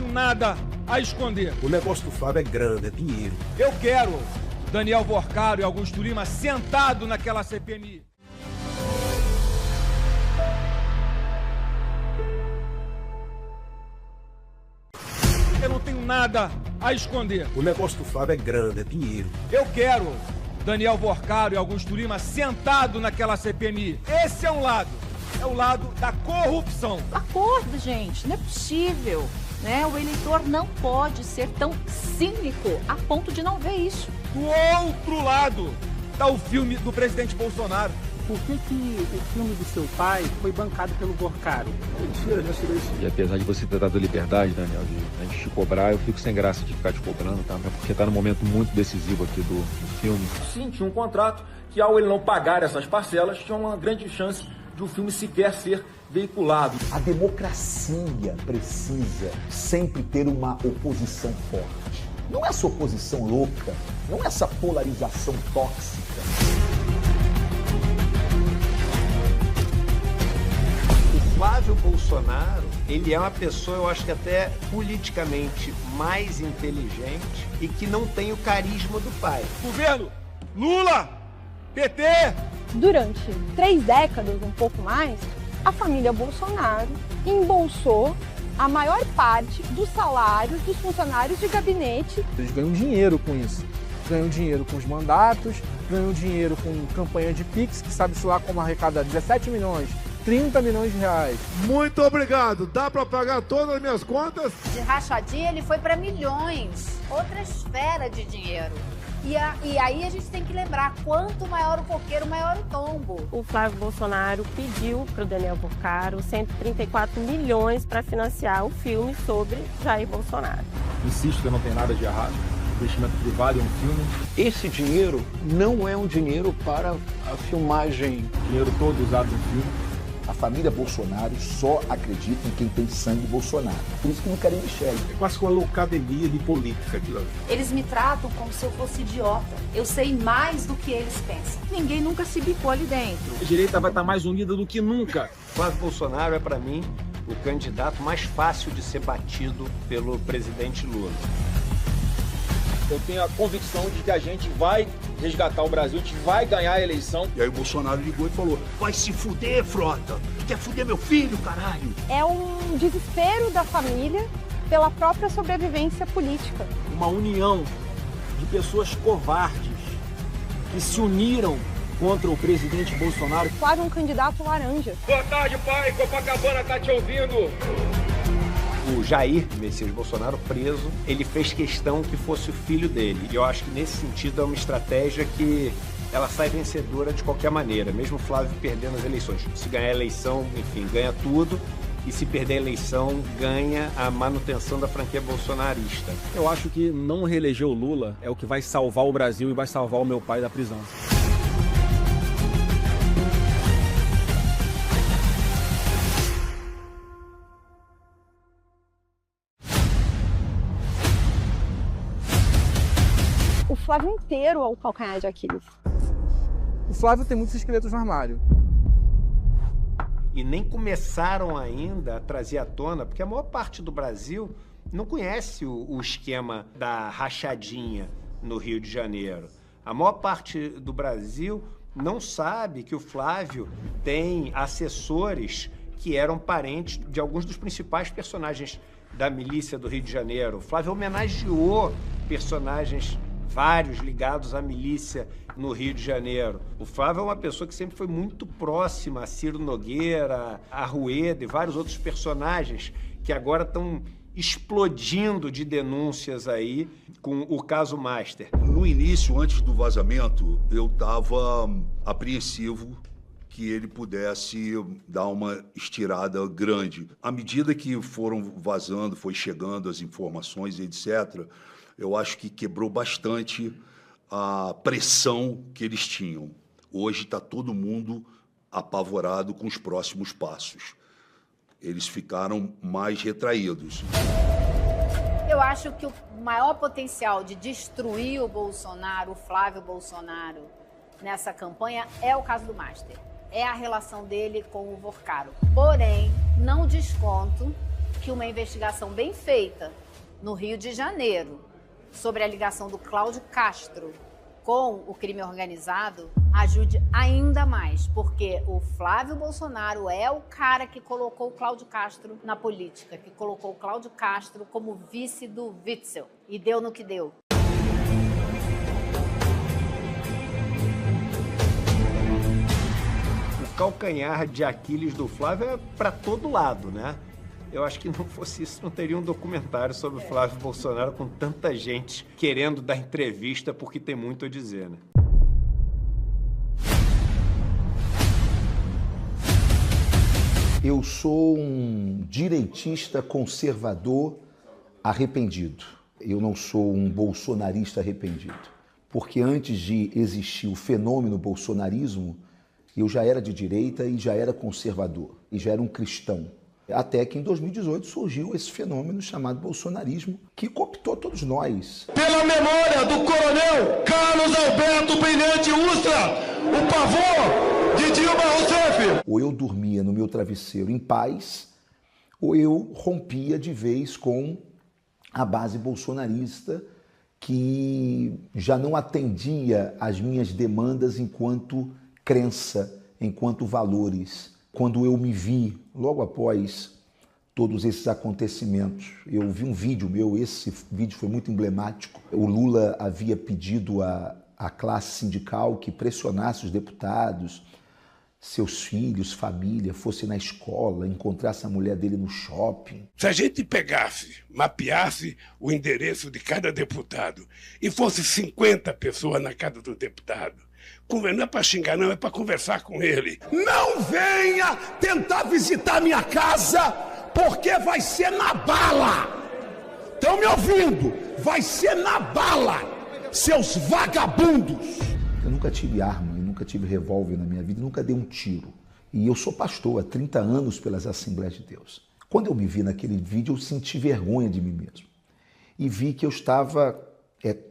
nada a esconder. O negócio do Flávio é grande, é dinheiro. Eu quero Daniel Vorcaro e Augusto Lima sentado naquela CPMI. Eu não tenho nada a esconder. O negócio do Flávio é grande, é dinheiro. Eu quero Daniel Vorcaro e Augusto Lima sentado naquela CPMI. Esse é um lado. É o lado da corrupção. Acorda, gente. Não é possível. Né? O eleitor não pode ser tão cínico a ponto de não ver isso. Do outro lado está o filme do presidente Bolsonaro. Por que o filme do seu pai foi bancado pelo Vorcaro? E apesar de você ter dado liberdade, Daniel, de a gente te cobrar, eu fico sem graça de ficar te cobrando, tá? Porque tá num momento muito decisivo aqui do filme. Sim, tinha um contrato que, ao ele não pagar essas parcelas, tinha uma grande chance de o filme sequer ser veiculado. A democracia precisa sempre ter uma oposição forte. Não é essa oposição louca, não é essa polarização tóxica. O Flávio Bolsonaro, ele é uma pessoa, eu acho que até politicamente mais inteligente e que não tem o carisma do pai. Governo Lula, PT. Durante 3 décadas, um pouco mais, a família Bolsonaro embolsou a maior parte dos salários dos funcionários de gabinete. Eles ganham dinheiro com isso. Ganham dinheiro com os mandatos, ganham dinheiro com campanha de Pix, que sabe-se lá como arrecada 17 milhões, 30 milhões de reais. Muito obrigado. Dá para pagar todas as minhas contas? De rachadinha ele foi para milhões. Outra esfera de dinheiro. E aí a gente tem que lembrar, quanto maior o coqueiro, maior o tombo. O Flávio Bolsonaro pediu para o Daniel Vorcaro 134 milhões para financiar o filme sobre Jair Bolsonaro. Insisto que não tem nada de errado. Investimento privado é um filme. Esse dinheiro não é um dinheiro para a filmagem. Dinheiro todo usado no filme. A família Bolsonaro só acredita em quem tem sangue Bolsonaro. Por isso que não querem Michele. É quase uma loucademia de política aquilo ali. Eles me tratam como se eu fosse idiota. Eu sei mais do que eles pensam. Ninguém nunca se bicou ali dentro. A direita vai estar mais unida do que nunca. Flávio Bolsonaro é, para mim, o candidato mais fácil de ser batido pelo presidente Lula. Eu tenho a convicção de que a gente vai resgatar o Brasil, a gente vai ganhar a eleição. E aí o Bolsonaro ligou e falou: vai se fuder, Frota! Quer fuder meu filho, caralho? É um desespero da família pela própria sobrevivência política. Uma união de pessoas covardes que se uniram contra o presidente Bolsonaro. Quase um candidato laranja. Boa tarde, pai. Copacabana tá te ouvindo. O Jair Messias Bolsonaro preso, ele fez questão que fosse o filho dele. E eu acho que nesse sentido é uma estratégia que ela sai vencedora de qualquer maneira, mesmo o Flávio perdendo as eleições. Se ganhar a eleição, enfim, ganha tudo. E se perder a eleição, ganha a manutenção da franquia bolsonarista. Eu acho que não reeleger o Lula é o que vai salvar o Brasil e vai salvar o meu pai da prisão. O Flávio inteiro é o calcanhar de Aquiles. O Flávio tem muitos esqueletos no armário. E nem começaram ainda a trazer à tona, porque a maior parte do Brasil não conhece o esquema da rachadinha no Rio de Janeiro. A maior parte do Brasil não sabe que o Flávio tem assessores que eram parentes de alguns dos principais personagens da milícia do Rio de Janeiro. O Flávio homenageou personagens vários ligados à milícia no Rio de Janeiro. O Flávio é uma pessoa que sempre foi muito próxima a Ciro Nogueira, a Rueda e vários outros personagens que agora estão explodindo de denúncias aí com o caso Master. No início, antes do vazamento, eu estava apreensivo que ele pudesse dar uma estirada grande. À medida que foram vazando, foi chegando as informações, etc., eu acho que quebrou bastante a pressão que eles tinham. Hoje está todo mundo apavorado com os próximos passos. Eles ficaram mais retraídos. Eu acho que o maior potencial de destruir o Bolsonaro, o Flávio Bolsonaro, nessa campanha é o caso do Master. É a relação dele com o Vorcaro. Porém, não desconto que uma investigação bem feita no Rio de Janeiro sobre a ligação do Cláudio Castro com o crime organizado ajude ainda mais, porque o Flávio Bolsonaro é o cara que colocou o Cláudio Castro na política, que colocou o Cláudio Castro como vice do Witzel, e deu no que deu. O calcanhar de Aquiles do Flávio é para todo lado, né? Eu acho que não fosse isso, não teria um documentário sobre o Flávio Bolsonaro com tanta gente querendo dar entrevista porque tem muito a dizer, né? Eu sou um direitista conservador arrependido. Eu não sou um bolsonarista arrependido. Porque antes de existir o fenômeno bolsonarismo, eu já era de direita e já era conservador, e já era um cristão. Até que em 2018 surgiu esse fenômeno chamado bolsonarismo, que cooptou todos nós. Pela memória do coronel Carlos Alberto Brilhante Ustra, o pavor de Dilma Rousseff. Ou eu dormia no meu travesseiro em paz, ou eu rompia de vez com a base bolsonarista, que já não atendia às minhas demandas enquanto crença, enquanto valores. Quando eu me vi, logo após todos esses acontecimentos, eu vi um vídeo meu, esse vídeo foi muito emblemático. O Lula havia pedido à classe sindical que pressionasse os deputados, seus filhos, família, fosse na escola, encontrasse a mulher dele no shopping. Se a gente pegasse, mapeasse o endereço de cada deputado e fosse 50 pessoas na casa do deputado, não é para xingar, não, é para conversar com ele. Não venha tentar visitar minha casa, porque vai ser na bala. Estão me ouvindo? Vai ser na bala, seus vagabundos. Eu nunca tive arma, eu nunca tive revólver na minha vida, nunca dei um tiro. E eu sou pastor há 30 anos pelas Assembleias de Deus. Quando eu me vi naquele vídeo, eu senti vergonha de mim mesmo. E vi que eu estava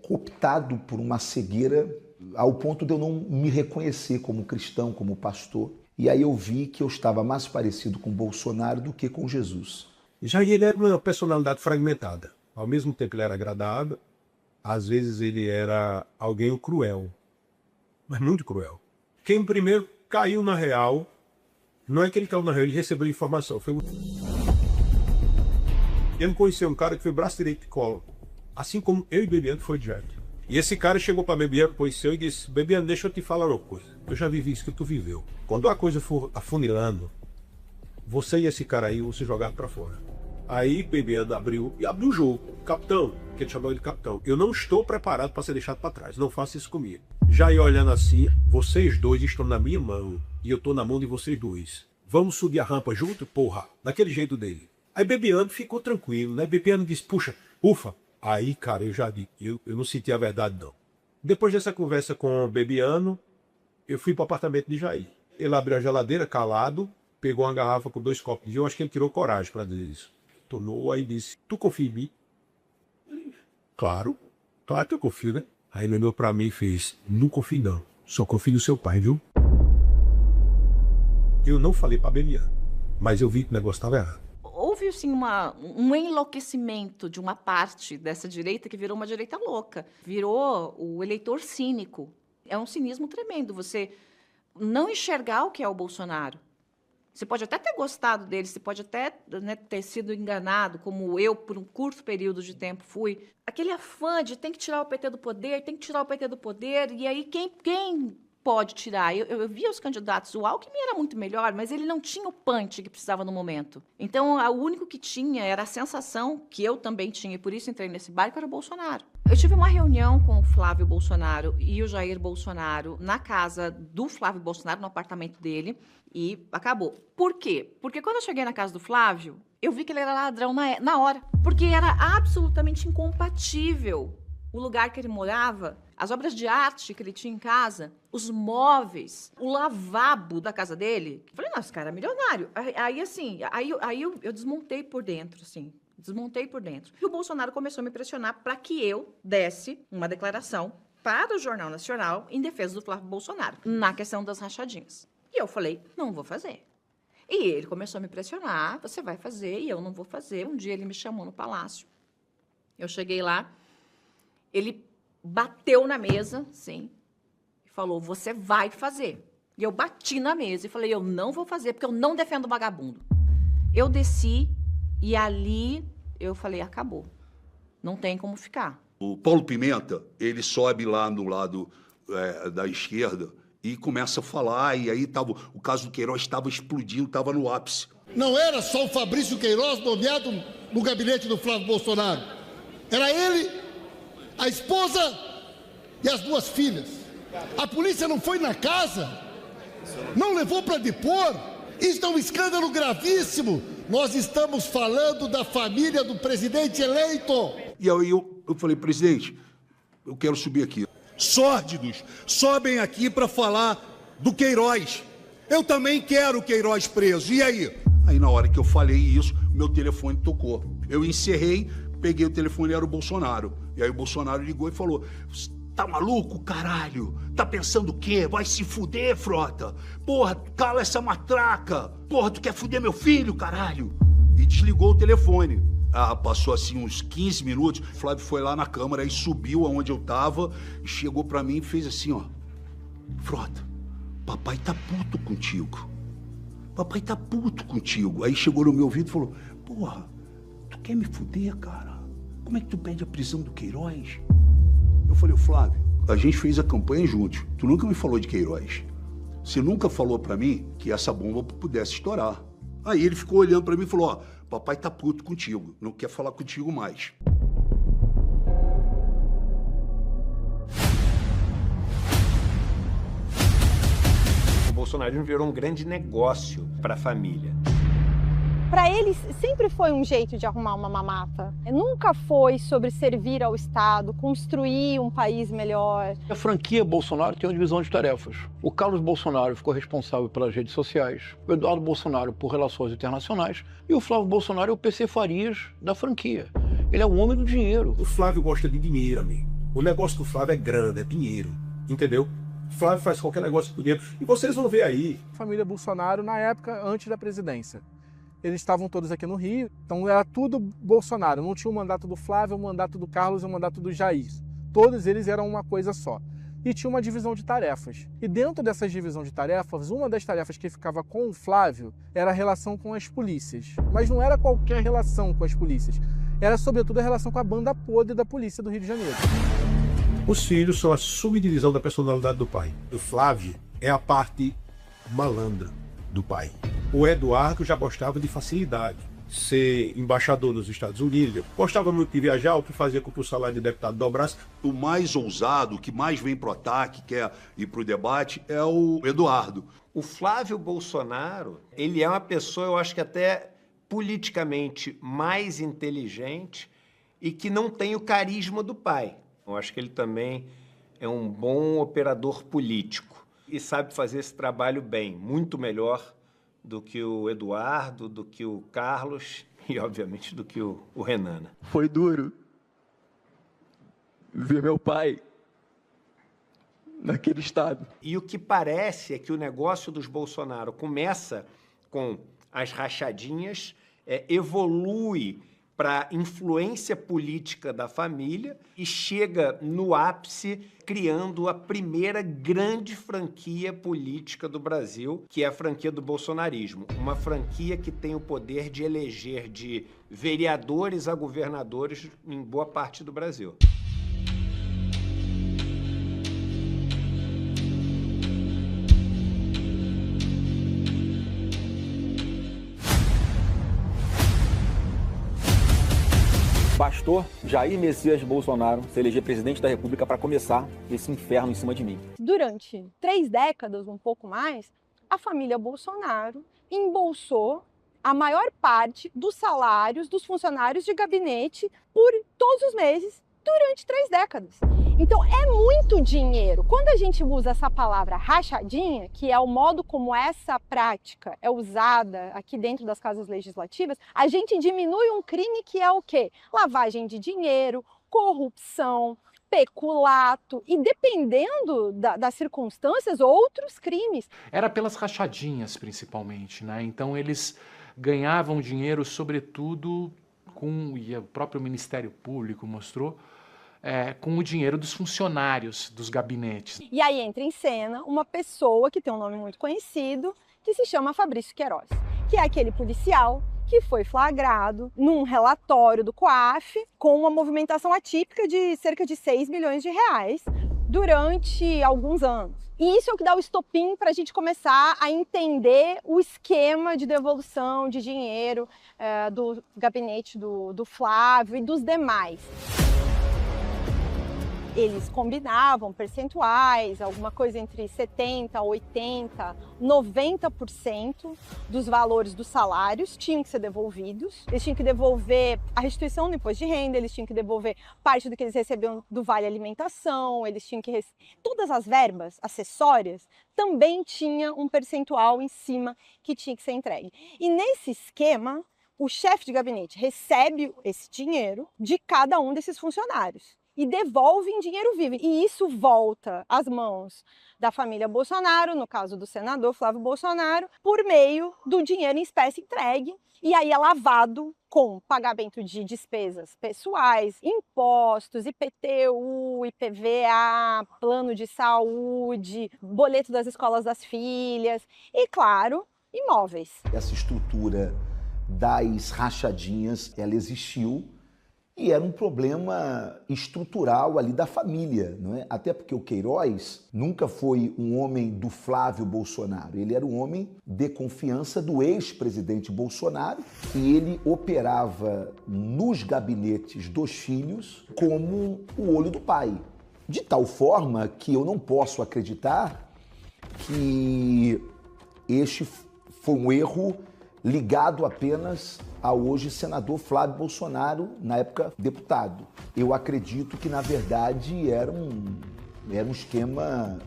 cooptado por uma cegueira ao ponto de eu não me reconhecer como cristão, como pastor. E aí eu vi que eu estava mais parecido com Bolsonaro do que com Jesus. Jair, ele era uma personalidade fragmentada. Ao mesmo tempo ele era agradável, às vezes ele era alguém cruel, mas muito cruel. Quem primeiro caiu na real, não é que ele caiu na real, ele recebeu informação. Ele conheceu um cara que foi braço direito de Collor, assim como eu e Bebiano foi direto. E esse cara chegou para Bebiano, conheceu e disse: Bebiano, deixa eu te falar uma coisa. Eu já vivi isso que tu viveu. Quando a coisa for afunilando, você e esse cara aí vão se jogar para fora. Aí Bebiano abriu o jogo. Capitão, que ele chamou ele de capitão. Eu não estou preparado para ser deixado para trás. Não faça isso comigo. Já ia olhando assim, vocês dois estão na minha mão e eu estou na mão de vocês dois. Vamos subir a rampa junto? Porra, daquele jeito dele. Aí Bebiano ficou tranquilo, né? Bebiano disse: puxa, ufa. Aí, cara, eu já vi, eu não senti a verdade, não. Depois dessa conversa com o Bebiano, eu fui para o apartamento de Jair. Ele abriu a geladeira, calado, pegou uma garrafa com 2 copos de vinho, acho que ele tirou coragem para dizer isso. Tornou, aí disse: tu confia em mim? Claro que eu confio, né? Aí ele olhou para mim e fez: não confio não, só confio no seu pai, viu? Eu não falei para Bebiano, mas eu vi que o negócio estava errado. Houve, assim, um enlouquecimento de uma parte dessa direita que virou uma direita louca. Virou o eleitor cínico. É um cinismo tremendo você não enxergar o que é o Bolsonaro. Você pode até ter gostado dele, você pode até, né, ter sido enganado, como eu, por um curto período de tempo, fui. Aquele afã de tem que tirar o PT do poder, tem que tirar o PT do poder, e aí quem pode tirar? Eu via os candidatos, o Alckmin era muito melhor, mas ele não tinha o punch que precisava no momento. Então, o único que tinha era a sensação, que eu também tinha, e por isso entrei nesse barco, era o Bolsonaro. Eu tive uma reunião com o Flávio Bolsonaro e o Jair Bolsonaro na casa do Flávio Bolsonaro, no apartamento dele, e acabou. Por quê? Porque quando eu cheguei na casa do Flávio, eu vi que ele era ladrão na hora. Porque era absolutamente incompatível o lugar que ele morava, as obras de arte que ele tinha em casa, os móveis, o lavabo da casa dele. Eu falei: nossa, esse cara é milionário. Aí eu desmontei por dentro, assim. Desmontei por dentro. E o Bolsonaro começou a me pressionar para que eu desse uma declaração para o Jornal Nacional em defesa do Flávio Bolsonaro, na questão das rachadinhas. E eu falei: não vou fazer. E ele começou a me pressionar, você vai fazer e eu não vou fazer. Um dia ele me chamou no palácio. Eu cheguei lá, ele bateu na mesa, sim, e falou, você vai fazer. E eu bati na mesa e falei, eu não vou fazer, porque eu não defendo vagabundo. Eu desci e ali eu falei, acabou. Não tem como ficar. O Paulo Pimenta, ele sobe lá no lado da esquerda e começa a falar, e aí tava, o caso do Queiroz estava explodindo, estava no ápice. Não era só o Fabrício Queiroz nomeado no gabinete do Flávio Bolsonaro. Era ele, a esposa e as 2 filhas. A polícia não foi na casa, não levou para depor. Isso é um escândalo gravíssimo. Nós estamos falando da família do presidente eleito. E aí eu falei, presidente, eu quero subir aqui. Sórdidos sobem aqui para falar do Queiroz. Eu também quero o Queiroz preso. E aí? Aí na hora que eu falei isso, meu telefone tocou. Eu encerrei, peguei o telefone, era o Bolsonaro. E aí o Bolsonaro ligou e falou, tá maluco, caralho? Tá pensando o quê? Vai se fuder, Frota? Porra, cala essa matraca. Porra, tu quer fuder meu filho, caralho? E desligou o telefone. Passou assim uns 15 minutos, o Flávio foi lá na câmara e subiu aonde eu tava, chegou pra mim e fez assim, ó. Frota, papai tá puto contigo. Papai tá puto contigo. Aí chegou no meu ouvido e falou, porra, tu quer me fuder, cara? Como é que tu pede a prisão do Queiroz? Eu falei, Flávio, a gente fez a campanha juntos. Tu nunca me falou de Queiroz. Você nunca falou pra mim que essa bomba pudesse estourar. Aí ele ficou olhando pra mim e falou, ó, papai tá puto contigo, não quer falar contigo mais. O bolsonarismo virou um grande negócio para a família. Para eles, sempre foi um jeito de arrumar uma mamata. Nunca foi sobre servir ao Estado, construir um país melhor. A franquia Bolsonaro tem uma divisão de tarefas. O Carlos Bolsonaro ficou responsável pelas redes sociais, o Eduardo Bolsonaro por relações internacionais e o Flávio Bolsonaro é o PC Farias da franquia. Ele é o homem do dinheiro. O Flávio gosta de dinheiro, amigo. O negócio do Flávio é grande, é dinheiro. Entendeu? O Flávio faz qualquer negócio com dinheiro. E vocês vão ver aí. Família Bolsonaro, na época, antes da presidência. Eles estavam todos aqui no Rio, então era tudo Bolsonaro. Não tinha o mandato do Flávio, o mandato do Carlos e o mandato do Jair. Todos eles eram uma coisa só. E tinha uma divisão de tarefas. E dentro dessa divisão de tarefas, uma das tarefas que ficava com o Flávio era a relação com as polícias. Mas não era qualquer relação com as polícias. Era, sobretudo, a relação com a banda podre da polícia do Rio de Janeiro. Os filhos são a subdivisão da personalidade do pai. O Flávio é a parte malandra do pai. O Eduardo já gostava de facilidade. Ser embaixador nos Estados Unidos, gostava muito de viajar, o que fazia com que o salário de deputado dobrasse. O mais ousado, o que mais vem pro ataque, quer ir pro debate, é o Eduardo. O Flávio Bolsonaro, ele é uma pessoa, eu acho que até politicamente mais inteligente e que não tem o carisma do pai. Eu acho que ele também é um bom operador político e sabe fazer esse trabalho bem, muito melhor do que o Eduardo, do que o Carlos e, obviamente, do que o Renana. Foi duro ver meu pai naquele estado. E o que parece é que o negócio dos Bolsonaro começa com as rachadinhas, evolui para influência política da família e chega no ápice criando a primeira grande franquia política do Brasil, que é a franquia do bolsonarismo. Uma franquia que tem o poder de eleger de vereadores a governadores em boa parte do Brasil. Bastou Jair Messias Bolsonaro se eleger presidente da República para começar esse inferno em cima de mim. Durante 3 décadas, um pouco mais, a família Bolsonaro embolsou a maior parte dos salários dos funcionários de gabinete por todos os meses durante 3 décadas. Então é muito dinheiro. Quando a gente usa essa palavra rachadinha, que é o modo como essa prática é usada aqui dentro das casas legislativas, a gente diminui um crime que é o quê? Lavagem de dinheiro, corrupção, peculato e, dependendo das circunstâncias, outros crimes. Era pelas rachadinhas, principalmente, né? Então eles ganhavam dinheiro, sobretudo, e o próprio Ministério Público mostrou, com o dinheiro dos funcionários dos gabinetes. E aí entra em cena uma pessoa que tem um nome muito conhecido, que se chama Fabrício Queiroz, que é aquele policial que foi flagrado num relatório do COAF com uma movimentação atípica de cerca de 6 milhões de reais durante alguns anos. E isso é o que dá o estopim para a gente começar a entender o esquema de devolução de dinheiro do gabinete do Flávio e dos demais. Eles combinavam percentuais, alguma coisa entre 70%, 80%, 90% dos valores dos salários tinham que ser devolvidos. Eles tinham que devolver a restituição do imposto de renda, eles tinham que devolver parte do que eles recebiam do Vale Alimentação, eles tinham que todas as verbas acessórias também tinha um percentual em cima que tinha que ser entregue. E nesse esquema, o chefe de gabinete recebe esse dinheiro de cada um desses funcionários e devolve em dinheiro vivo. E isso volta às mãos da família Bolsonaro, no caso do senador Flávio Bolsonaro, por meio do dinheiro em espécie entregue. E aí é lavado com pagamento de despesas pessoais, impostos, IPTU, IPVA, plano de saúde, boleto das escolas das filhas e, claro, imóveis. Essa estrutura das rachadinhas, ela existiu. E era um problema estrutural ali da família, não é? Até porque o Queiroz nunca foi um homem do Flávio Bolsonaro, ele era um homem de confiança do ex-presidente Bolsonaro e ele operava nos gabinetes dos filhos como o olho do pai. De tal forma que eu não posso acreditar que este foi um erro ligado apenas ao hoje senador Flávio Bolsonaro, na época deputado. Eu acredito que, na verdade, era um esquema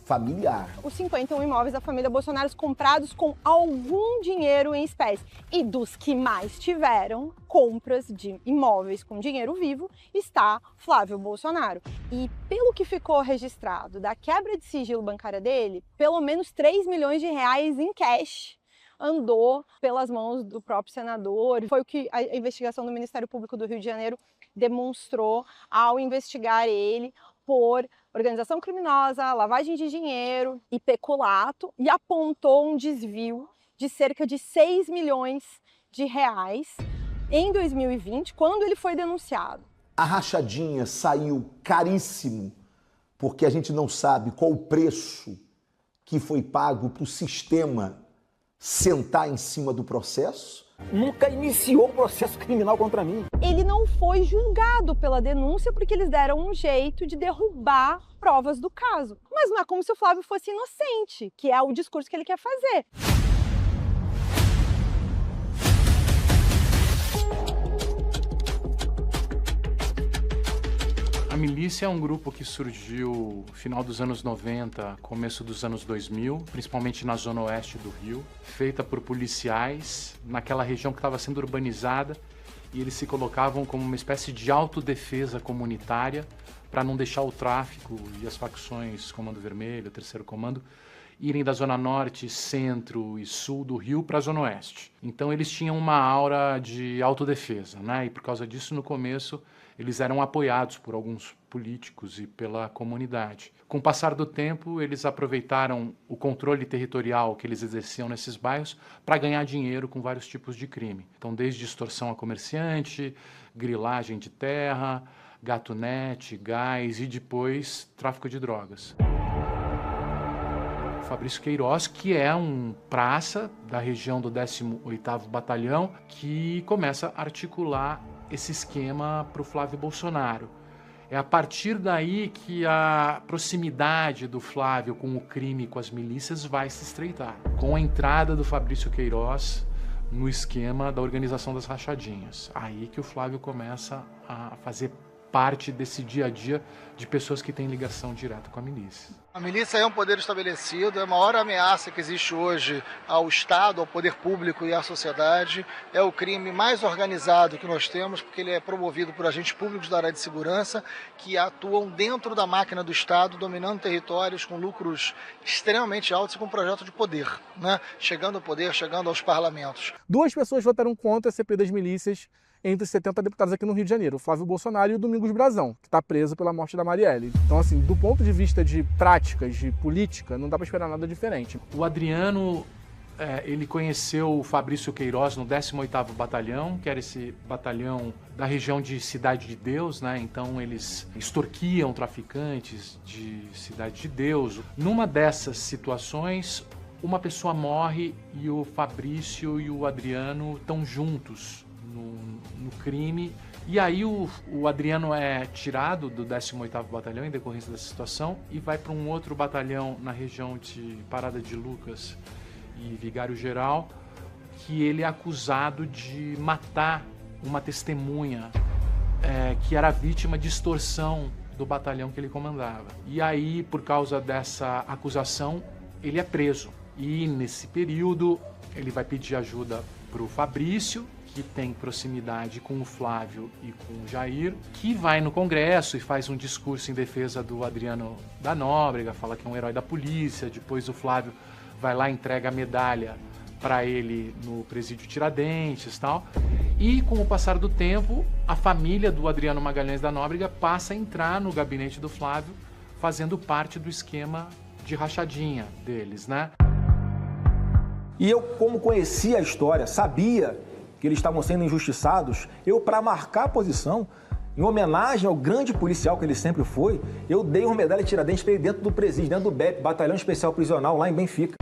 familiar. Os 51 imóveis da família Bolsonaro comprados com algum dinheiro em espécie. E dos que mais tiveram compras de imóveis com dinheiro vivo está Flávio Bolsonaro. E pelo que ficou registrado da quebra de sigilo bancária dele, pelo menos 3 milhões de reais em cash andou pelas mãos do próprio senador. Foi o que a investigação do Ministério Público do Rio de Janeiro demonstrou ao investigar ele por organização criminosa, lavagem de dinheiro e peculato, e apontou um desvio de cerca de 6 milhões de reais em 2020, quando ele foi denunciado. A rachadinha saiu caríssimo, porque a gente não sabe qual o preço que foi pago para o sistema sentar em cima do processo. Nunca iniciou processo criminal contra mim. Ele não foi julgado pela denúncia porque eles deram um jeito de derrubar provas do caso. Mas não é como se o Flávio fosse inocente, que é o discurso que ele quer fazer. A milícia é um grupo que surgiu no final dos anos 90, começo dos anos 2000, principalmente na zona oeste do Rio, feita por policiais naquela região que estava sendo urbanizada, e eles se colocavam como uma espécie de autodefesa comunitária para não deixar o tráfico e as facções Comando Vermelho, Terceiro Comando, irem da zona norte, centro e sul do Rio para a zona oeste. Então eles tinham uma aura de autodefesa, né? E por causa disso, no começo, eles eram apoiados por alguns políticos e pela comunidade. Com o passar do tempo, eles aproveitaram o controle territorial que eles exerciam nesses bairros para ganhar dinheiro com vários tipos de crime. Então, desde extorsão a comerciante, grilagem de terra, gatunete, gás e depois tráfico de drogas. Fabrício Queiroz, que é um praça da região do 18º Batalhão, que começa a articular esse esquema para o Flávio Bolsonaro. É a partir daí que a proximidade do Flávio com o crime e com as milícias vai se estreitar, com a entrada do Fabrício Queiroz no esquema da organização das rachadinhas. Aí que o Flávio começa a fazer parte desse dia a dia de pessoas que têm ligação direta com a milícia. A milícia é um poder estabelecido, é a maior ameaça que existe hoje ao Estado, ao poder público e à sociedade. É o crime mais organizado que nós temos, porque ele é promovido por agentes públicos da área de segurança que atuam dentro da máquina do Estado, dominando territórios com lucros extremamente altos e com projeto de poder, né? Chegando ao poder, chegando aos parlamentos. 2 pessoas votaram contra a CPI das milícias entre os 70 deputados aqui no Rio de Janeiro, o Flávio Bolsonaro e o Domingos Brazão, que está preso pela morte da Marielle. Então, assim, do ponto de vista de práticas, de política, não dá para esperar nada diferente. O Adriano, ele conheceu o Fabrício Queiroz no 18º Batalhão, que era esse batalhão da região de Cidade de Deus, né? Então eles extorquiam traficantes de Cidade de Deus. Numa dessas situações, uma pessoa morre e o Fabrício e o Adriano estão juntos no crime, e aí o Adriano é tirado do 18º Batalhão em decorrência dessa situação e vai para um outro batalhão na região de Parada de Lucas e Vigário Geral, que ele é acusado de matar uma testemunha que era vítima de extorsão do batalhão que ele comandava. E aí, por causa dessa acusação, ele é preso. E nesse período ele vai pedir ajuda para o Fabrício, que tem proximidade com o Flávio e com o Jair, que vai no Congresso e faz um discurso em defesa do Adriano da Nóbrega, fala que é um herói da polícia. Depois o Flávio vai lá e entrega a medalha para ele no presídio Tiradentes e tal. E com o passar do tempo, a família do Adriano Magalhães da Nóbrega passa a entrar no gabinete do Flávio, fazendo parte do esquema de rachadinha deles, né? E eu, como conhecia a história, sabia que eles estavam sendo injustiçados, eu, para marcar a posição, em homenagem ao grande policial que ele sempre foi, eu dei uma medalha de Tiradentes para ele dentro do presídio, dentro do BEP, Batalhão Especial Prisional, lá em Benfica.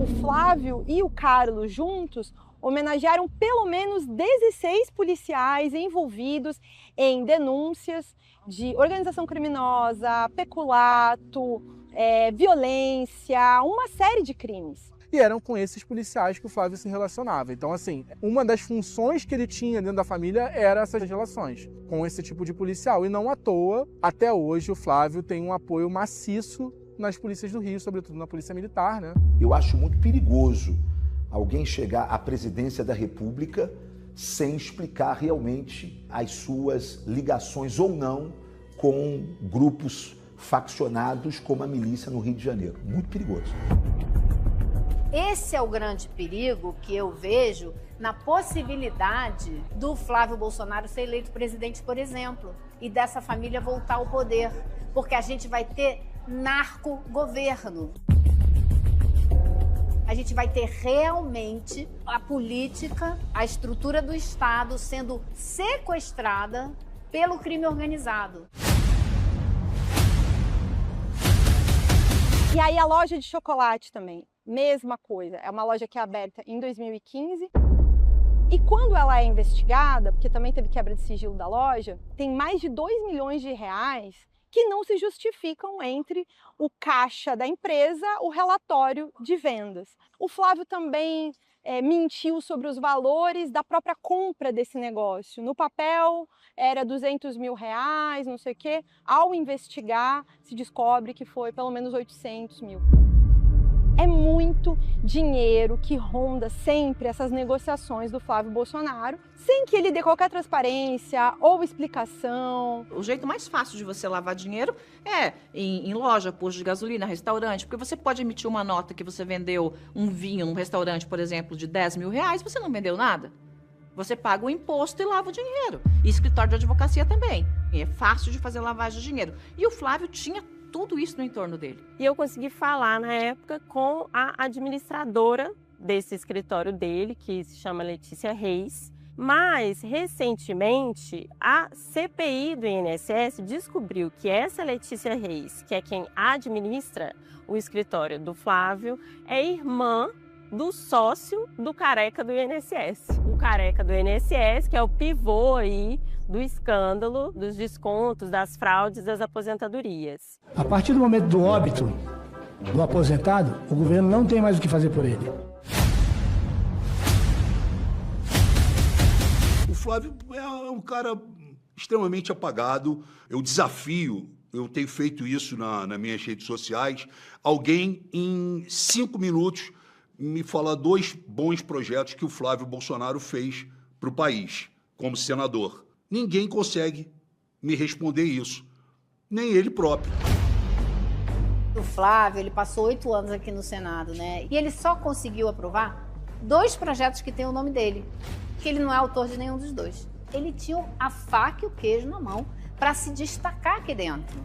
O Flávio e o Carlos juntos homenagearam pelo menos 16 policiais envolvidos em denúncias de organização criminosa, peculato, violência, uma série de crimes. E eram com esses policiais que o Flávio se relacionava. Então, assim, uma das funções que ele tinha dentro da família era essas relações com esse tipo de policial. E não à toa, até hoje, o Flávio tem um apoio maciço nas polícias do Rio, sobretudo na Polícia Militar, né? Eu acho muito perigoso alguém chegar à presidência da República sem explicar realmente as suas ligações ou não com grupos faccionados como a milícia no Rio de Janeiro. Muito perigoso. Esse é o grande perigo que eu vejo na possibilidade do Flávio Bolsonaro ser eleito presidente, por exemplo, e dessa família voltar ao poder, porque a gente vai ter narco-governo. A gente vai ter realmente a política, a estrutura do Estado sendo sequestrada pelo crime organizado. E aí a loja de chocolate também, mesma coisa. É uma loja que é aberta em 2015. E quando ela é investigada, porque também teve quebra de sigilo da loja, tem mais de 2 milhões de reais que não se justificam entre o caixa da empresa, o relatório de vendas. O Flávio também mentiu sobre os valores da própria compra desse negócio. No papel era 200 mil reais, não sei o quê. Ao investigar, se descobre que foi pelo menos 800 mil. É muito dinheiro que ronda sempre essas negociações do Flávio Bolsonaro, sem que ele dê qualquer transparência ou explicação. O jeito mais fácil de você lavar dinheiro é em loja, posto de gasolina, restaurante, porque você pode emitir uma nota que você vendeu um vinho num restaurante, por exemplo, de 10 mil reais, você não vendeu nada. Você paga o imposto e lava o dinheiro. E escritório de advocacia também. E é fácil de fazer lavagem de dinheiro. E o Flávio tinha tudo isso no entorno dele. E eu consegui falar na época com a administradora desse escritório dele, que se chama Letícia Reis. Mas, recentemente, a CPI do INSS descobriu que essa Letícia Reis, que é quem administra o escritório do Flávio, é irmã do sócio do careca do INSS. O careca do INSS, que é o pivô aí do escândalo, dos descontos, das fraudes, das aposentadorias. A partir do momento do óbito do aposentado, o governo não tem mais o que fazer por ele. O Flávio é um cara extremamente apagado. Eu desafio, eu tenho feito isso nas minhas redes sociais, alguém em 5 minutos me falar 2 bons projetos que o Flávio Bolsonaro fez para o país, como senador. Ninguém consegue me responder isso, nem ele próprio. O Flávio, ele passou 8 anos aqui no Senado, né? E ele só conseguiu aprovar 2 projetos que têm o nome dele, que ele não é autor de nenhum dos 2. Ele tinha a faca e o queijo na mão para se destacar aqui dentro.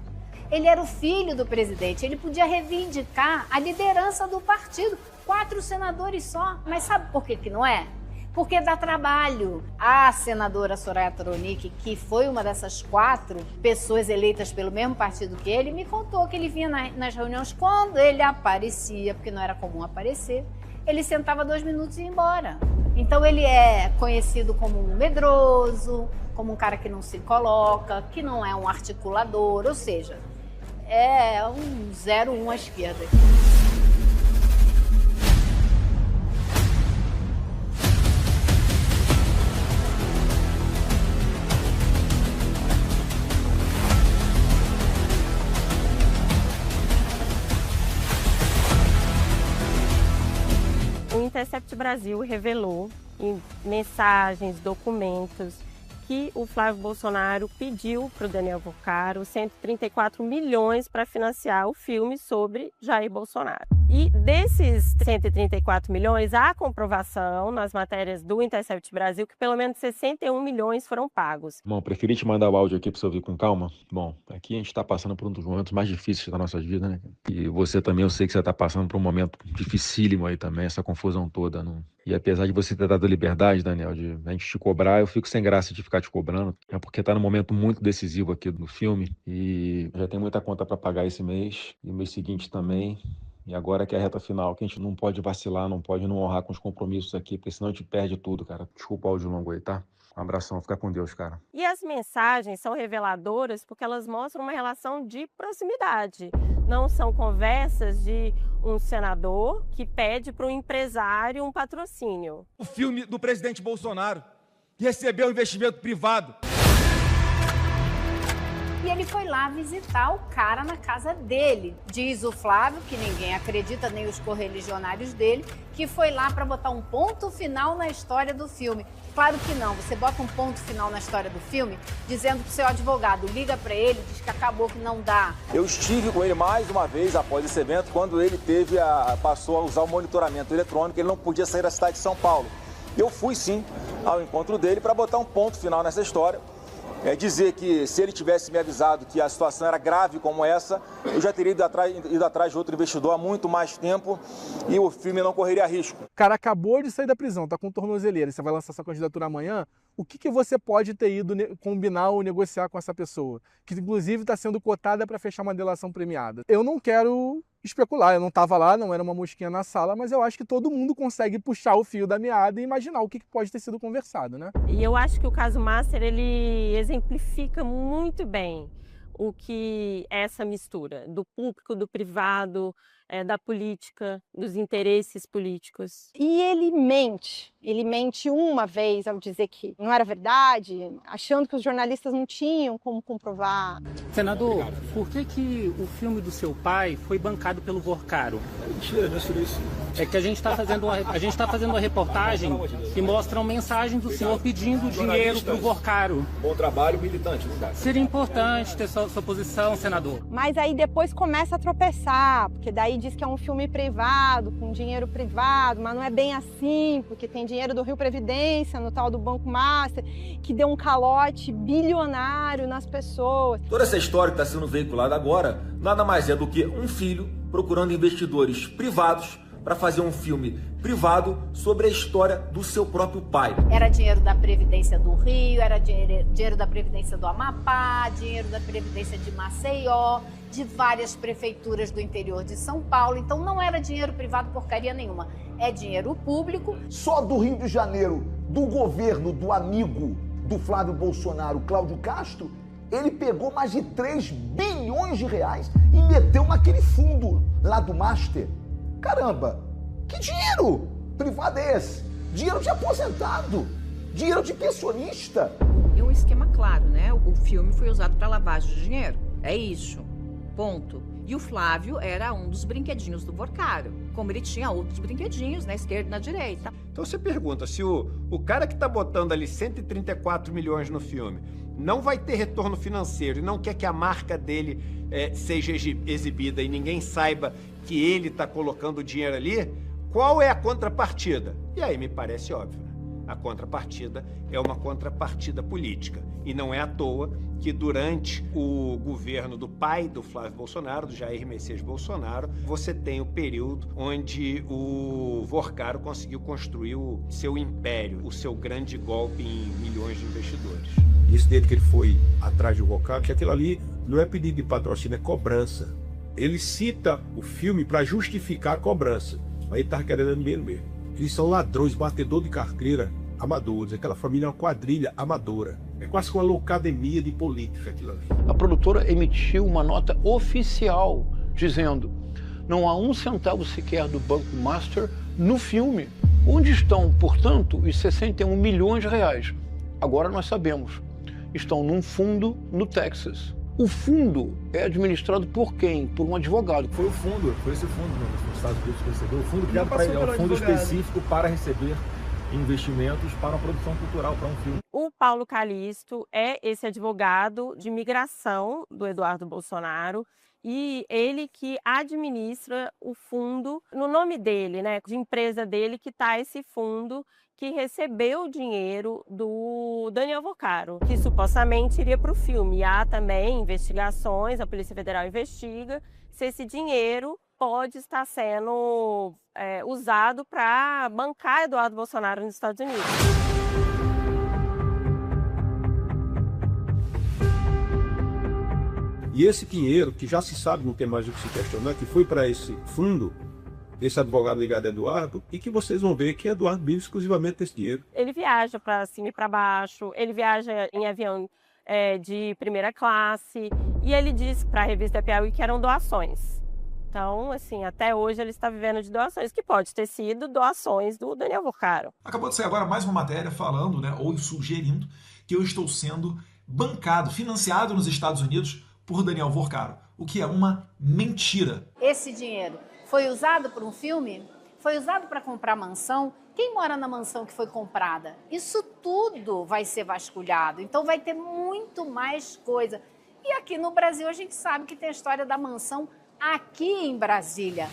Ele era o filho do presidente, ele podia reivindicar a liderança do partido. 4 senadores só. Mas sabe por que não é? Porque dá trabalho. A senadora Soraya Tronic, que foi uma dessas 4 pessoas eleitas pelo mesmo partido que ele, me contou que ele vinha nas reuniões, quando ele aparecia, porque não era comum aparecer, ele sentava 2 minutos e ia embora. Então ele é conhecido como um medroso, como um cara que não se coloca, que não é um articulador, ou seja, é um 0-1 à esquerda. O Intercept Brasil revelou em mensagens, documentos, que o Flávio Bolsonaro pediu para o Daniel Vocaro 134 milhões para financiar o filme sobre Jair Bolsonaro. E desses 134 milhões, há comprovação nas matérias do Intercept Brasil que pelo menos 61 milhões foram pagos. Bom, preferi te mandar o áudio aqui para você ouvir com calma. Bom, aqui a gente está passando por um dos momentos mais difíceis da nossa vida, né? E você também, eu sei que você está passando por um momento dificílimo aí também, essa confusão toda. Não? E apesar de você ter dado liberdade, Daniel, de a gente te cobrar, eu fico sem graça de ficar te cobrando. É porque está num momento muito decisivo aqui do filme e já tem muita conta para pagar esse mês e o mês seguinte também. E agora que é a reta final, que a gente não pode vacilar, não pode não honrar com os compromissos aqui, porque senão a gente perde tudo, cara. Desculpa o áudio longo aí, tá? Um abração, fica com Deus, cara. E as mensagens são reveladoras porque elas mostram uma relação de proximidade. Não são conversas de um senador que pede para um empresário um patrocínio. O filme do presidente Bolsonaro recebeu investimento privado. E ele foi lá visitar o cara na casa dele. Diz o Flávio, que ninguém acredita, nem os correligionários dele, que foi lá para botar um ponto final na história do filme. Claro que não, você bota um ponto final na história do filme dizendo pro seu advogado, liga para ele, diz que acabou, que não dá. Eu estive com ele mais uma vez após esse evento, quando ele passou a usar o monitoramento eletrônico, ele não podia sair da cidade de São Paulo. Eu fui sim ao encontro dele para botar um ponto final nessa história. Dizer que se ele tivesse me avisado que a situação era grave como essa, eu já teria ido atrás de outro investidor há muito mais tempo e o filme não correria risco. O cara acabou de sair da prisão, tá com tornozeleira, você vai lançar sua candidatura amanhã, o que você pode ter ido combinar ou negociar com essa pessoa? Que inclusive está sendo cotada para fechar uma delação premiada. Eu não quero especular, eu não estava lá, não era uma mosquinha na sala, mas eu acho que todo mundo consegue puxar o fio da meada e imaginar o que pode ter sido conversado, né? E eu acho que o caso Master, ele exemplifica muito bem o que é essa mistura do público, do privado, da política, dos interesses políticos. E ele mente uma vez ao dizer que não era verdade, achando que os jornalistas não tinham como comprovar. Senador, por que o filme do seu pai foi bancado pelo Vocaro? Mentira, não é isso. É que a gente está fazendo uma reportagem que mostra uma mensagem do senhor pedindo dinheiro para o Vocaro. Bom trabalho, militante. Seria importante ter sua posição, senador. Mas aí depois começa a tropeçar, porque daí diz que é um filme privado, com dinheiro privado, mas não é bem assim, porque tem dinheiro do Rio Previdência, no tal do Banco Master, que deu um calote bilionário nas pessoas. Toda essa história que está sendo veiculada agora, nada mais é do que um filho procurando investidores privados para fazer um filme privado sobre a história do seu próprio pai. Era dinheiro da Previdência do Rio, era dinheiro da Previdência do Amapá, dinheiro da Previdência de Maceió, de várias prefeituras do interior de São Paulo. Então não era dinheiro privado porcaria nenhuma, é dinheiro público. Só do Rio de Janeiro, do governo do amigo do Flávio Bolsonaro, Cláudio Castro, ele pegou mais de 3 bilhões de reais e meteu naquele fundo lá do Master. Caramba, que dinheiro privado é esse? Dinheiro de aposentado, dinheiro de pensionista. E um esquema claro, né? O filme foi usado para lavagem de dinheiro. É isso. Ponto. E o Flávio era um dos brinquedinhos do Vorcaro, como ele tinha outros brinquedinhos na esquerda e na direita. Então você pergunta, se o cara que está botando ali 134 milhões no filme não vai ter retorno financeiro e não quer que a marca dele seja exibida e ninguém saiba que ele está colocando o dinheiro ali, qual é a contrapartida? E aí me parece óbvio, né? A contrapartida é uma contrapartida política. E não é à toa que durante o governo do pai do Flávio Bolsonaro, do Jair Messias Bolsonaro, você tem o período onde o Vorcaro conseguiu construir o seu império, o seu grande golpe em milhões de investidores. Isso desde que ele foi atrás do Vorcaro, que aquilo ali não é pedido de patrocínio, é cobrança. Ele cita o filme para justificar a cobrança. Aí ele estava querendo dinheiro mesmo. Eles são ladrões, batedor de carteira amadores. Aquela família é uma quadrilha amadora. É quase que uma loucademia de política aquilo ali. A produtora emitiu uma nota oficial dizendo: não há um centavo sequer do Banco Master no filme. Onde estão, portanto, os 61 milhões de reais? Agora nós sabemos. Estão num fundo no Texas. O fundo é administrado por quem? Por um advogado. Foi esse fundo nos Estados Unidos que recebeu. O fundo criado para ele, é um fundo específico para receber investimentos para uma produção cultural, para um filme. O Paulo Calixto é esse advogado de imigração do Eduardo Bolsonaro e ele que administra o fundo, no nome dele, né, de empresa dele, que está esse fundo que recebeu o dinheiro do Daniel Vorcaro, que supostamente iria para o filme. E há também investigações, a Polícia Federal investiga se esse dinheiro pode estar sendo usado para bancar Eduardo Bolsonaro nos Estados Unidos. E esse dinheiro, que já se sabe, não tem mais o que se questionar, que foi para esse fundo, esse advogado ligado a Eduardo, e que vocês vão ver que Eduardo vive exclusivamente desse dinheiro. Ele viaja para cima e para baixo, ele viaja em avião de primeira classe, e ele disse para a revista Piauí que eram doações. Então, assim, até hoje ele está vivendo de doações, que pode ter sido doações do Daniel Vorcaro. Acabou de sair agora mais uma matéria falando, né, ou sugerindo que eu estou sendo bancado, financiado nos Estados Unidos por Daniel Vorcaro, o que é uma mentira. Esse dinheiro foi usado para um filme? Foi usado para comprar mansão? Quem mora na mansão que foi comprada? Isso tudo vai ser vasculhado, então vai ter muito mais coisa. E aqui no Brasil a gente sabe que tem a história da mansão aqui em Brasília.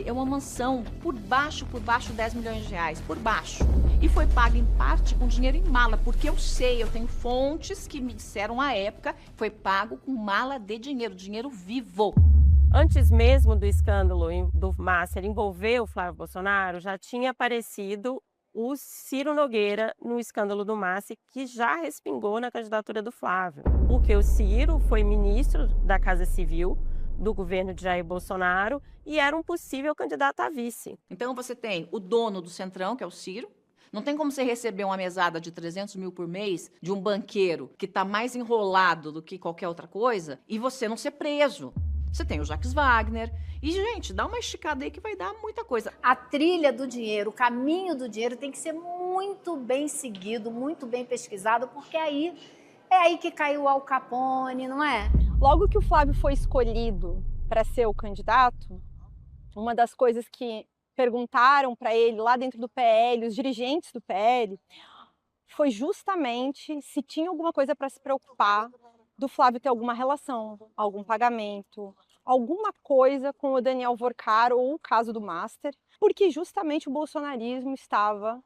É uma mansão por baixo 10 milhões de reais, por baixo. E foi pago em parte com dinheiro em mala, porque eu sei, eu tenho fontes que me disseram à época, foi pago com mala de dinheiro, dinheiro vivo. Antes mesmo do escândalo do Master envolver o Flávio Bolsonaro, já tinha aparecido o Ciro Nogueira no escândalo do Master, que já respingou na candidatura do Flávio. Porque o Ciro foi ministro da Casa Civil do governo de Jair Bolsonaro e era um possível candidato a vice. Então você tem o dono do Centrão, que é o Ciro. Não tem como você receber uma mesada de 300 mil por mês de um banqueiro que está mais enrolado do que qualquer outra coisa e você não ser preso. Você tem o Jacques Wagner. E, gente, dá uma esticada aí que vai dar muita coisa. A trilha do dinheiro, o caminho do dinheiro tem que ser muito bem seguido, muito bem pesquisado, porque é aí que caiu o Al Capone, não é? Logo que o Flávio foi escolhido para ser o candidato, uma das coisas que perguntaram para ele lá dentro do PL, os dirigentes do PL, foi justamente se tinha alguma coisa para se preocupar do Flávio ter alguma relação, algum pagamento, alguma coisa com o Daniel Vorcaro ou o caso do Master, porque justamente o bolsonarismo estava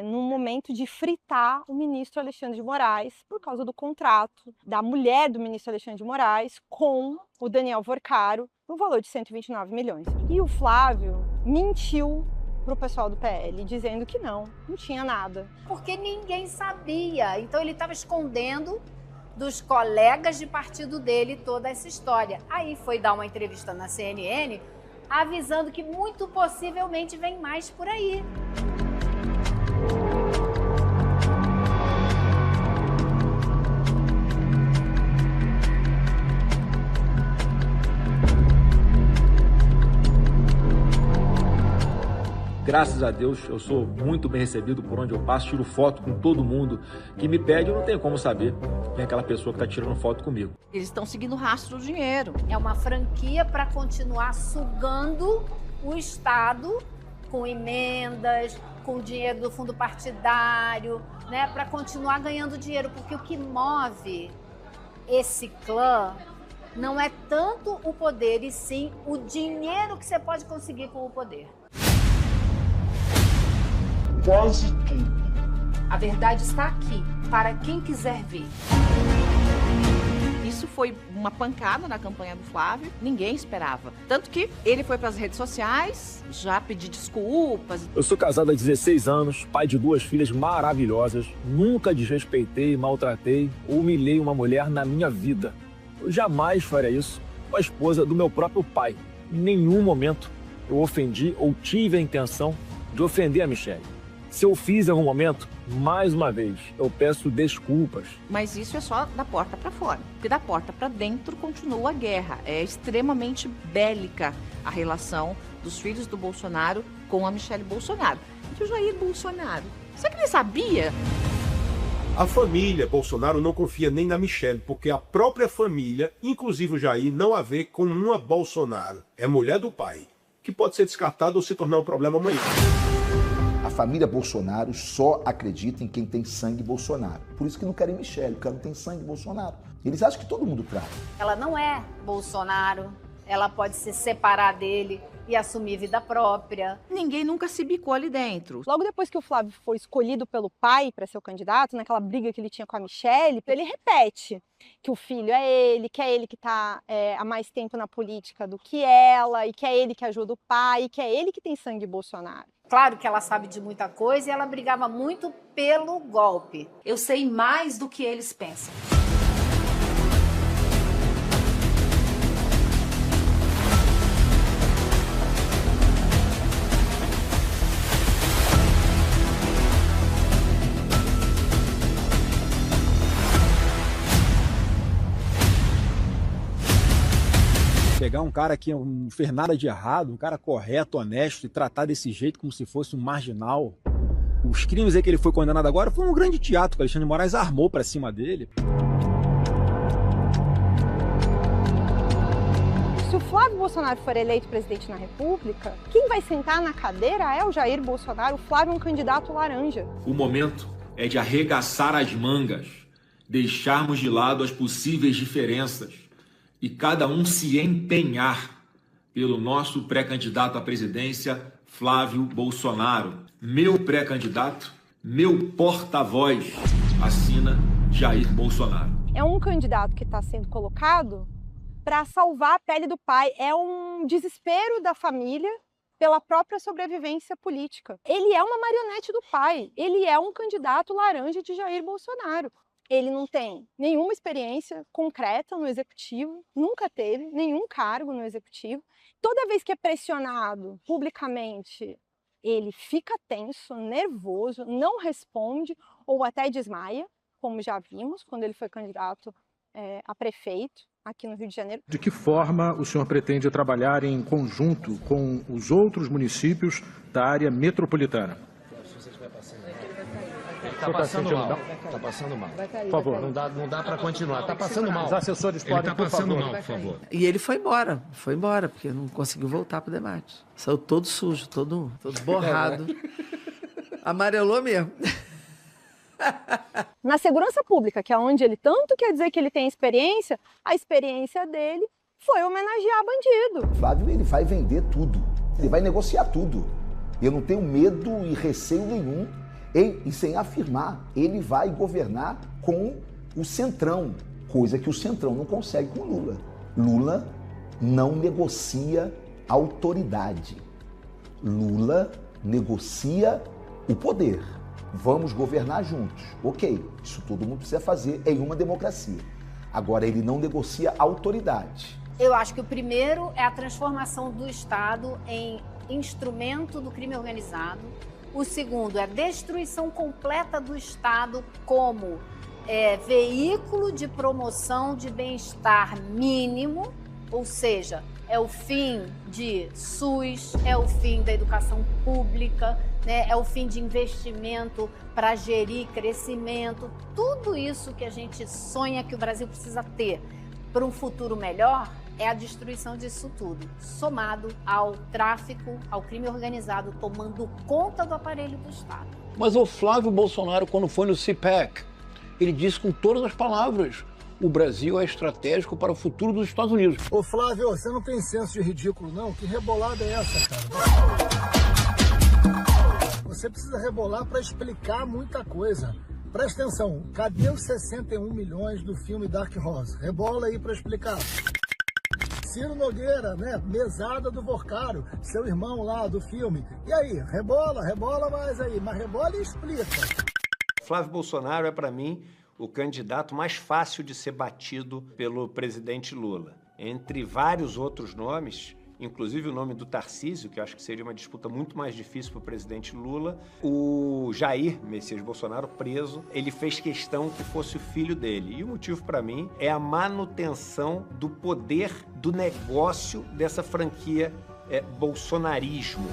num momento de fritar o ministro Alexandre de Moraes por causa do contrato da mulher do ministro Alexandre de Moraes com o Daniel Vorcaro no valor de 129 milhões. E o Flávio mentiu para o pessoal do PL, dizendo que não tinha nada. Porque ninguém sabia, então ele estava escondendo dos colegas de partido dele toda essa história. Aí foi dar uma entrevista na CNN, avisando que muito possivelmente vem mais por aí. Graças a Deus, eu sou muito bem recebido por onde eu passo, tiro foto com todo mundo que me pede, eu não tenho como saber quem é aquela pessoa que está tirando foto comigo. Eles estão seguindo o rastro do dinheiro. É uma franquia para continuar sugando o Estado com emendas, com o dinheiro do fundo partidário, né, para continuar ganhando dinheiro, porque o que move esse clã não é tanto o poder, e sim o dinheiro que você pode conseguir com o poder. Quase tudo. A verdade está aqui, para quem quiser ver. Isso foi uma pancada na campanha do Flávio, ninguém esperava. Tanto que ele foi para as redes sociais, já pedir desculpas. Eu sou casado há 16 anos, pai de 2 filhas maravilhosas, nunca desrespeitei, maltratei ou humilhei uma mulher na minha vida. Eu jamais faria isso com a esposa do meu próprio pai. Em nenhum momento eu ofendi ou tive a intenção de ofender a Michelle. Se eu fiz em algum momento, mais uma vez, eu peço desculpas. Mas isso é só da porta para fora. Porque da porta para dentro continua a guerra. É extremamente bélica a relação dos filhos do Bolsonaro com a Michelle Bolsonaro. E o Jair Bolsonaro, será que ele sabia? A família Bolsonaro não confia nem na Michelle, porque a própria família, inclusive o Jair, não a vê como uma Bolsonaro. É mulher do pai, que pode ser descartada ou se tornar um problema amanhã. A família Bolsonaro só acredita em quem tem sangue Bolsonaro. Por isso que não querem Michelle, porque ela não tem sangue Bolsonaro. Eles acham que todo mundo trai. Ela não é Bolsonaro, ela pode se separar dele e assumir vida própria. Ninguém nunca se bicou ali dentro. Logo depois que o Flávio foi escolhido pelo pai para ser o candidato, naquela briga que ele tinha com a Michelle, ele repete que o filho é ele que está há mais tempo na política do que ela, e que é ele que ajuda o pai, e que é ele que tem sangue Bolsonaro. Claro que ela sabe de muita coisa e ela brigava muito pelo golpe. Eu sei mais do que eles pensam. Pegar um cara que não fez nada de errado, um cara correto, honesto, e tratar desse jeito como se fosse um marginal. Os crimes aí que ele foi condenado agora foi um grande teatro que o Alexandre de Moraes armou pra cima dele. Se o Flávio Bolsonaro for eleito presidente na República, quem vai sentar na cadeira é o Jair Bolsonaro. O Flávio é um candidato laranja. O momento é de arregaçar as mangas, deixarmos de lado as possíveis diferenças e cada um se empenhar pelo nosso pré-candidato à presidência, Flávio Bolsonaro. Meu pré-candidato, meu porta-voz, assina Jair Bolsonaro. É um candidato que está sendo colocado para salvar a pele do pai. É um desespero da família pela própria sobrevivência política. Ele é uma marionete do pai. Ele é um candidato laranja de Jair Bolsonaro. Ele não tem nenhuma experiência concreta no executivo, nunca teve nenhum cargo no executivo. Toda vez que é pressionado publicamente, ele fica tenso, nervoso, não responde ou até desmaia, como já vimos quando ele foi candidato a prefeito aqui no Rio de Janeiro. De que forma o senhor pretende trabalhar em conjunto com os outros municípios da área metropolitana? Tá passando mal. Tá passando mal. Por favor. Não dá para continuar. Tá passando mal. Os assessores podem, por favor. Ele tá passando mal, por favor. E ele foi embora, porque não conseguiu voltar pro debate. Saiu todo sujo, todo borrado. Amarelou mesmo. Na segurança pública, que é onde ele tanto quer dizer que ele tem experiência, a experiência dele foi homenagear bandido. O Flávio, ele vai vender tudo. Ele vai negociar tudo. Eu não tenho medo e receio nenhum. E sem afirmar, ele vai governar com o Centrão, coisa que o Centrão não consegue com Lula. Lula não negocia autoridade. Lula negocia o poder. Vamos governar juntos. Ok, isso todo mundo precisa fazer em uma democracia. Agora, ele não negocia autoridade. Eu acho que o primeiro é a transformação do Estado em instrumento do crime organizado. O segundo é a destruição completa do Estado como veículo de promoção de bem-estar mínimo, ou seja, é o fim de SUS, é o fim da educação pública, né? É o fim de investimento para gerir crescimento. Tudo isso que a gente sonha que o Brasil precisa ter para um futuro melhor é a destruição disso tudo, somado ao tráfico, ao crime organizado tomando conta do aparelho do Estado. Mas o Flávio Bolsonaro, quando foi no CPAC, ele disse com todas as palavras: o Brasil é estratégico para o futuro dos Estados Unidos. Ô Flávio, você não tem senso de ridículo não? Que rebolada é essa, cara? Você precisa rebolar para explicar muita coisa. Presta atenção, cadê os 61 milhões do filme Dark Horse? Rebola aí para explicar. Ciro Nogueira, né? Mesada do Vorcaro, seu irmão lá do filme. E aí, rebola mais aí, mas rebola e explica. Flávio Bolsonaro é, para mim, o candidato mais fácil de ser batido pelo presidente Lula. Entre vários outros nomes, inclusive o nome do Tarcísio, que eu acho que seria uma disputa muito mais difícil para o presidente Lula, o Jair Messias Bolsonaro, preso, ele fez questão que fosse o filho dele. E o motivo, para mim, é a manutenção do poder do negócio dessa franquia bolsonarismo.